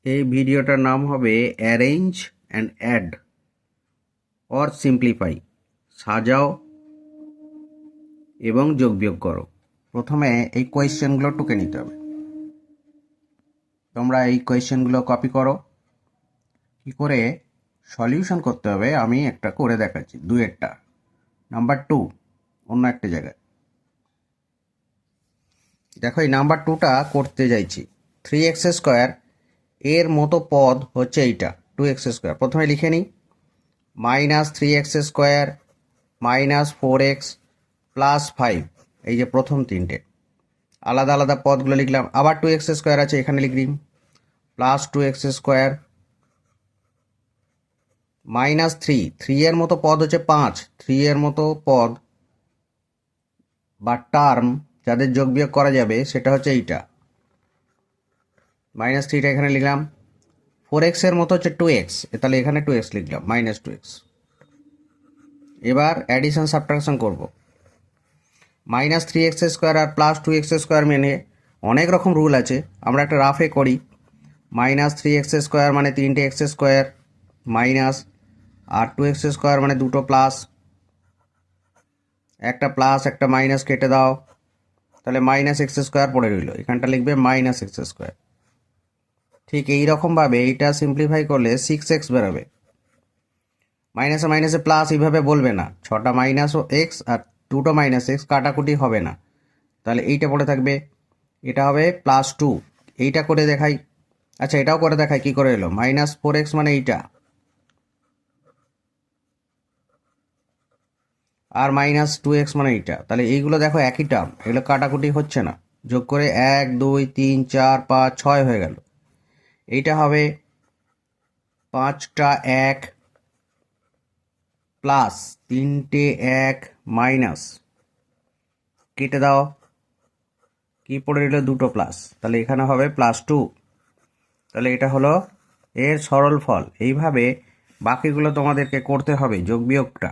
এই ভিডিওটার নাম হবে arrange and add or simplify, সাজাও এবং যোগ বিয়োগ করো। প্রথমে এই কোয়েশ্চেনগুলো টুকে নিতে হবে। তোমরা এই কোয়েশ্চেনগুলো কপি করো। কি করে সলিউশন করতে হবে আমি একটা করে দেখাচ্ছি, দুয়েরটা। নাম্বার 2 অন্য একটা জায়গায় দেখো, এই নাম্বার 2টা করতে যাইছি। 3x² এর মতো পদ হচ্ছে এইটা 2x²। প্রথমে লিখে নিই -3x² -4x +5। এই যে প্রথম তিনটে আলাদা আলাদা পদগুলো লিখলাম। আবার 2x² আছে, এখানে লিখলাম +2x² -3 এর মতো পদ হচ্ছে 5। 3 এর মতো পদ বা টার্ম যাদের যোগ বিয়োগ করা যাবে সেটা হচ্ছে এইটা, -3টা এখানে লিখলাম। 4x এর মতো হচ্ছে 2x, তাহলে এখানে 2x লিখলাম, -2x। এবার অ্যাডিশন সাবট্রাকশন করব। -3x² আর +2x² মেনে অনেক রকম রুল আছে, আমরা একটা রাফে করি। -3x² মানে 3টে x² মাইনাস, আর 2x² মানে দুটো প্লাস, একটা প্লাস একটা মাইনাস কেটে দাও, তাহলে -x² পড়ে রইল, এখানটা লিখবে -x²। ঠিক এই রকমভাবে এইটা সিম্পলিফাই করলে 6x বেরোবে। মাইনাসে মাইনাসে প্লাস এইভাবে বলবে না, 6টা -x আর 2টো -x কাটাকুটি হবে না, তাহলে এইটা পড়ে থাকবে। এটা হবে +2। এইটা করে দেখাই, আচ্ছা এটাও করে দেখাই কি করে এলো। -4x মানে এইটা, আর -2x মানে এইটা, তাহলে এইগুলো দেখো একই টার্ম, এগুলো কাটাকুটি হচ্ছে না। যোগ করে 1 2 3 4 5 6 হয়ে গেল। এইটা হবে 5টা 1 প্লাস 3টে 1 মাইনাস, কেটে দাও, কি পড়ে রইল, দুটো প্লাস, তাহলে এখানে হবে +2। তাহলে এটা হলো এর সরল ফল। এইভাবে বাকিগুলো তোমাদেরকে করতে হবে, যোগ বিয়োগটা।